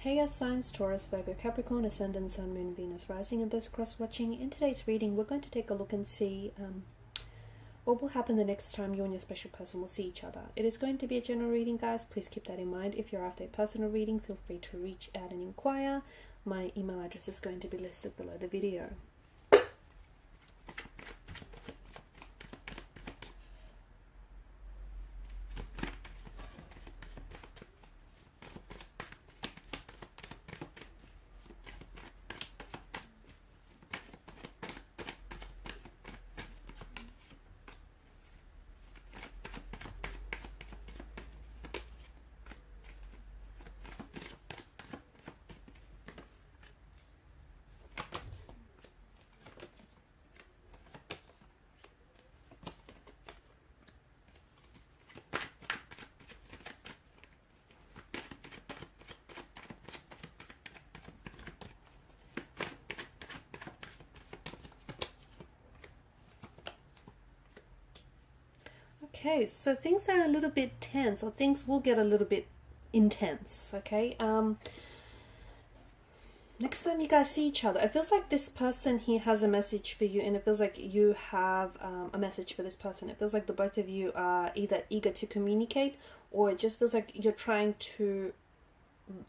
Hey Earth signs, Taurus, Virgo, Capricorn, Ascendant, Sun, Moon, Venus, Rising, and those cross-watching. In today's reading, we're going to take a look and see what will happen the next time you and your special person will see each other. It is going to be a general reading, guys. Please keep that in mind. If you're after a personal reading, feel free to reach out and inquire. My email address is going to be listed below the video. Okay, so things are a little bit tense, or things will get a little bit intense, okay? Next time you guys see each other, it feels like this person here has a message for you, and it feels like you have a message for this person. It feels like the both of you are either eager to communicate, or it just feels like you're trying to...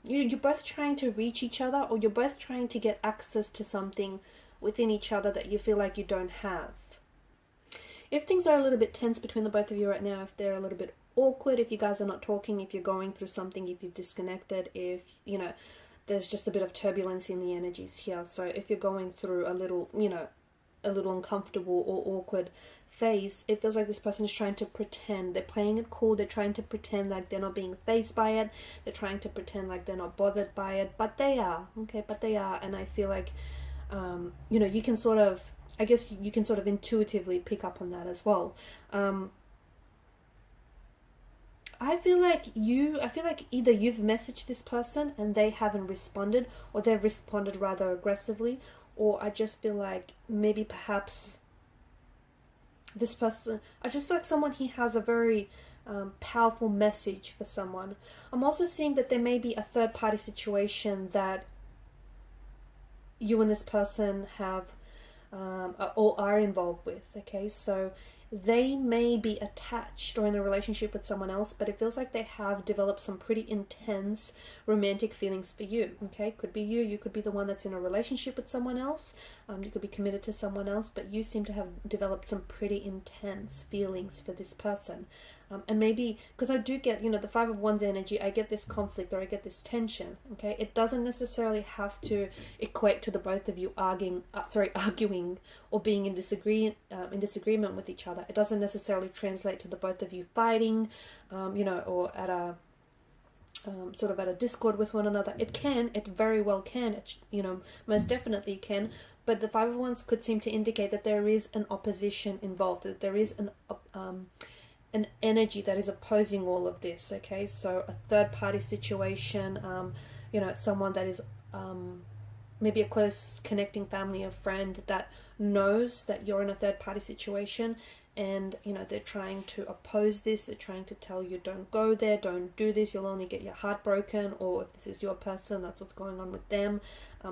You're both trying to reach each other, or you're both trying to get access to something within each other that you feel like you don't have. If things are a little bit tense between the both of you right now, if they're a little bit awkward, if you guys are not talking, if you're going through something, if you've disconnected, if, you know, there's just a bit of turbulence in the energies here. So if you're going through a little, you know, a little uncomfortable or awkward phase, it feels like this person is trying to pretend. They're playing it cool. They're trying to pretend like they're not being fazed by it. They're trying to pretend like they're not bothered by it. But they are, okay? But they are. And I feel like, you know, you can sort of... I guess you can sort of intuitively pick up on that as well. I feel like either you've messaged this person and they haven't responded, or they've responded rather aggressively, or I just feel like maybe perhaps this person, I just feel like someone here has a very powerful message for someone. I'm also seeing that there may be a third party situation that you and this person have or are involved with, okay? So they may be attached or in a relationship with someone else, but it feels like they have developed some pretty intense romantic feelings for you, okay? Could be you could be the one that's in a relationship with someone else, you could be committed to someone else, but you seem to have developed some pretty intense feelings for this person. And maybe, because I do get, you know, the Five of Wands energy, I get this conflict or I get this tension, okay? It doesn't necessarily have to equate to the both of you arguing or being in disagreement with each other. It doesn't necessarily translate to the both of you fighting, you know, or at a sort of at a discord with one another. It very well can, you know, most definitely can. But the Five of Wands could seem to indicate that there is an opposition involved, that there is an energy that is opposing all of this, okay? So a third party situation, you know, someone that is maybe a close connecting family or friend that knows that you're in a third party situation, and, you know, they're trying to oppose this. They're trying to tell you, don't go there, don't do this, you'll only get your heart broken. Or if this is your person, that's what's going on with them.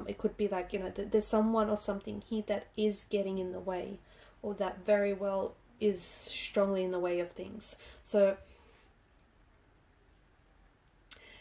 It could be like, you know, there's someone or something here that is getting in the way, or that very well is strongly in the way of things. So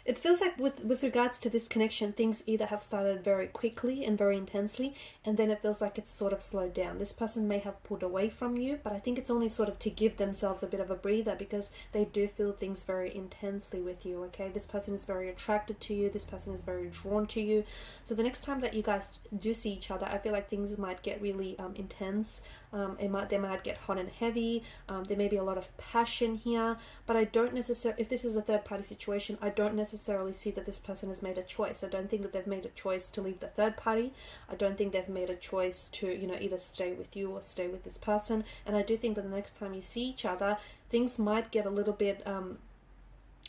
it feels like with regards to this connection, things either have started very quickly and very intensely, and then it feels like it's sort of slowed down. This person may have pulled away from you, but I think it's only sort of to give themselves a bit of a breather, because they do feel things very intensely with you, okay? This person is very attracted to you. This person is very drawn to you. So the next time that you guys do see each other, I feel like things might get really intense. They might get hot and heavy. There may be a lot of passion here, but I don't necessarily, if this is a third party situation, I don't necessarily see that this person has made a choice. I don't think that they've made a choice to leave the third party. I don't think they've made a choice to, you know, either stay with you or stay with this person. And I do think that the next time you see each other, things might get a little bit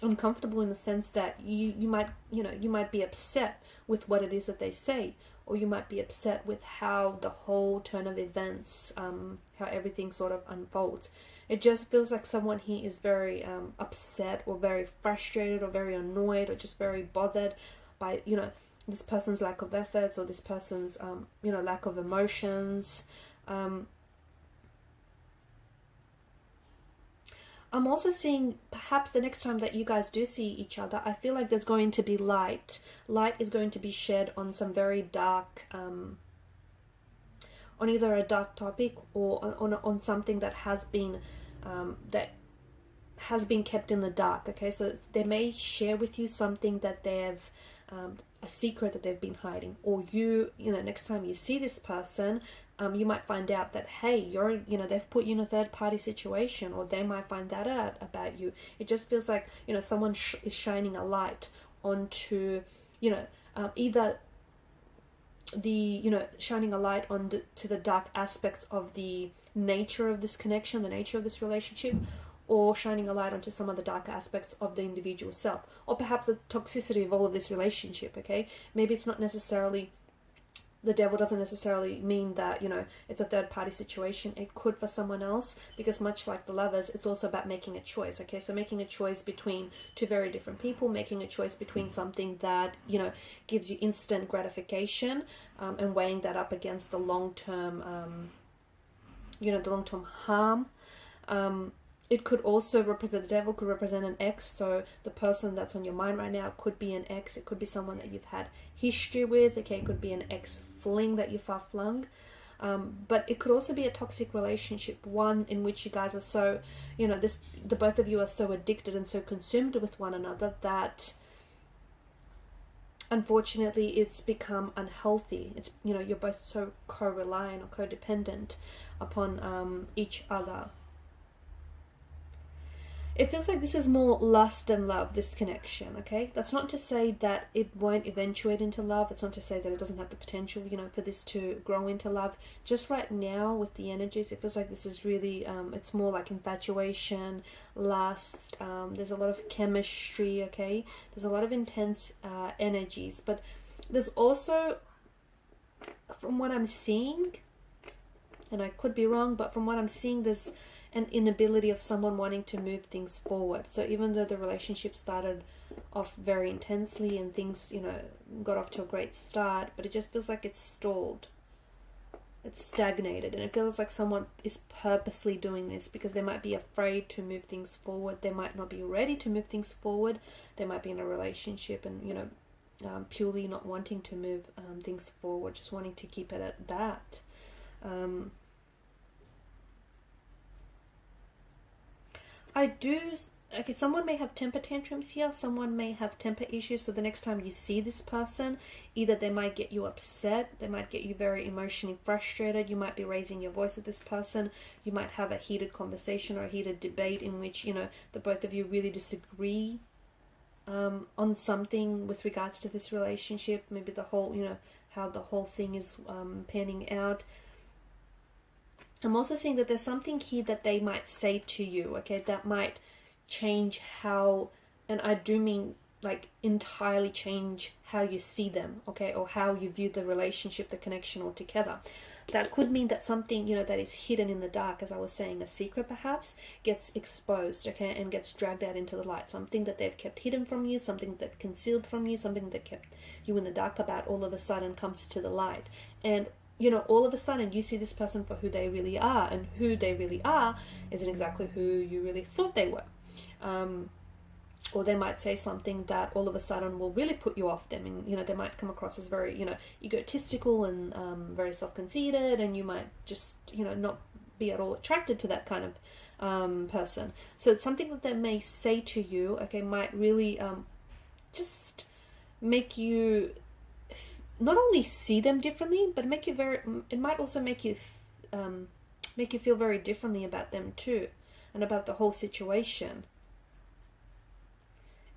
uncomfortable, in the sense that you might be upset with what it is that they say, or you might be upset with how the whole turn of events, how everything sort of unfolds. It just feels like someone here is very upset, or very frustrated, or very annoyed, or just very bothered by, you know, this person's lack of efforts, or this person's, you know, lack of emotions. I'm also seeing perhaps the next time that you guys do see each other, I feel like there's going to be light. Light is going to be shed on some very dark, on either a dark topic or on something that has been kept in the dark. Okay, so they may share with you something that they've a secret that they've been hiding, or you know, next time you see this person, you might find out that, hey, you know, they've put you in a third party situation, or they might find that out about you. It just feels like, you know, someone is shining a light onto, you know, either the, you know, shining a light on to the dark aspects of the nature of this connection, the nature of this relationship, or shining a light onto some of the darker aspects of the individual self, or perhaps the toxicity of all of this relationship. Okay, maybe it's not necessarily, the devil doesn't necessarily mean that, you know, it's a third party situation. It could for someone else, because much like the Lovers, it's also about making a choice. Okay, so making a choice between two very different people, making a choice between something that, you know, gives you instant gratification, and weighing that up against the long-term, you know, the long-term harm. It could also represent, the devil could represent an ex, so the person that's on your mind right now could be an ex. It could be someone that you've had history with. Okay, it could be an ex-fling that you far flung. But it could also be a toxic relationship, one in which you guys are so, you know, the both of you are so addicted and so consumed with one another that unfortunately it's become unhealthy. It's, you know, you're both so co-reliant or codependent upon each other. It feels like this is more lust than love, this connection, okay? That's not to say that it won't eventuate into love. It's not to say that it doesn't have the potential, you know, for this to grow into love. Just right now with the energies, it feels like this is really, it's more like infatuation, lust. There's a lot of chemistry, okay? There's a lot of intense energies. But there's also, from what I'm seeing, and I could be wrong, but from what I'm seeing, there's an inability of someone wanting to move things forward. So even though the relationship started off very intensely and things, you know, got off to a great start, but it just feels like it's stalled. It's stagnated, and it feels like someone is purposely doing this because they might be afraid to move things forward. They might not be ready to move things forward. They might be in a relationship and, you know, purely not wanting to move things forward, just wanting to keep it at that. Okay, someone may have temper tantrums here. Someone may have temper issues. So the next time you see this person, either they might get you upset, they might get you very emotionally frustrated. You might be raising your voice at this person. You might have a heated conversation or a heated debate in which, you know, the both of you really disagree on something with regards to this relationship. Maybe the whole, you know, how the whole thing is panning out. I'm also seeing that there's something here that they might say to you, okay, that might change how, and I do mean like entirely change how you see them, okay, or how you view the relationship, the connection altogether. That could mean that something, you know, that is hidden in the dark, as I was saying, a secret perhaps, gets exposed, okay, and gets dragged out into the light. Something that they've kept hidden from you, something that concealed from you, something that kept you in the dark about, all of a sudden comes to the light. And you know, all of a sudden you see this person for who they really are, and who they really are isn't exactly who you really thought they were. Or they might say something that all of a sudden will really put you off them, and, you know, they might come across as very, you know, egotistical and very self-conceited, and you might just, you know, not be at all attracted to that kind of person. So it's something that they may say to you, okay, might really just make you not only see them differently, but it might also make you feel very differently about them too, and about the whole situation.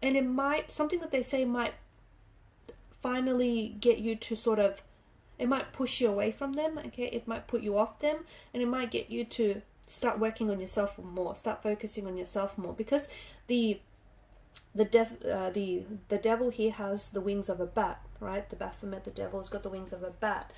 And it might, something that they say might finally get you to sort of, it might push you away from them, okay, it might put you off them, and it might get you to start working on yourself more, start focusing on yourself more, because the devil here has the wings of a bat, right? The Baphomet, the devil, has got the wings of a bat.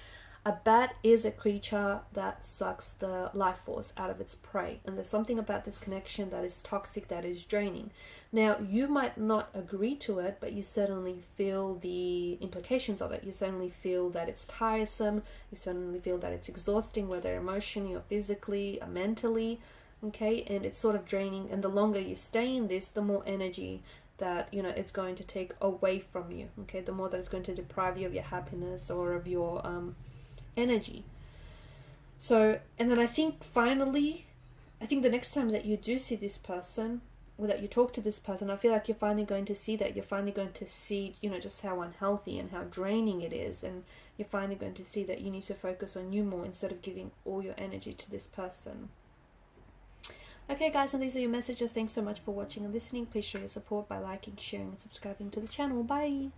A bat is a creature that sucks the life force out of its prey, and there's something about this connection that is toxic, that is draining. Now, you might not agree to it, but you certainly feel the implications of it. You certainly feel that it's tiresome. You certainly feel that it's exhausting, whether emotionally or physically or mentally. Okay, and it's sort of draining, and the longer you stay in this, the more energy that it's going to take away from you. Okay, the more that it's going to deprive you of your happiness or of your energy. So, and then I think finally, the next time that you do see this person, or that you talk to this person, I feel like you're finally going to see that. You're finally going to see, just how unhealthy and how draining it is, and you're finally going to see that you need to focus on you more instead of giving all your energy to this person. Okay guys, and these are your messages. Thanks so much for watching and listening. Please show your support by liking, sharing and subscribing to the channel. Bye!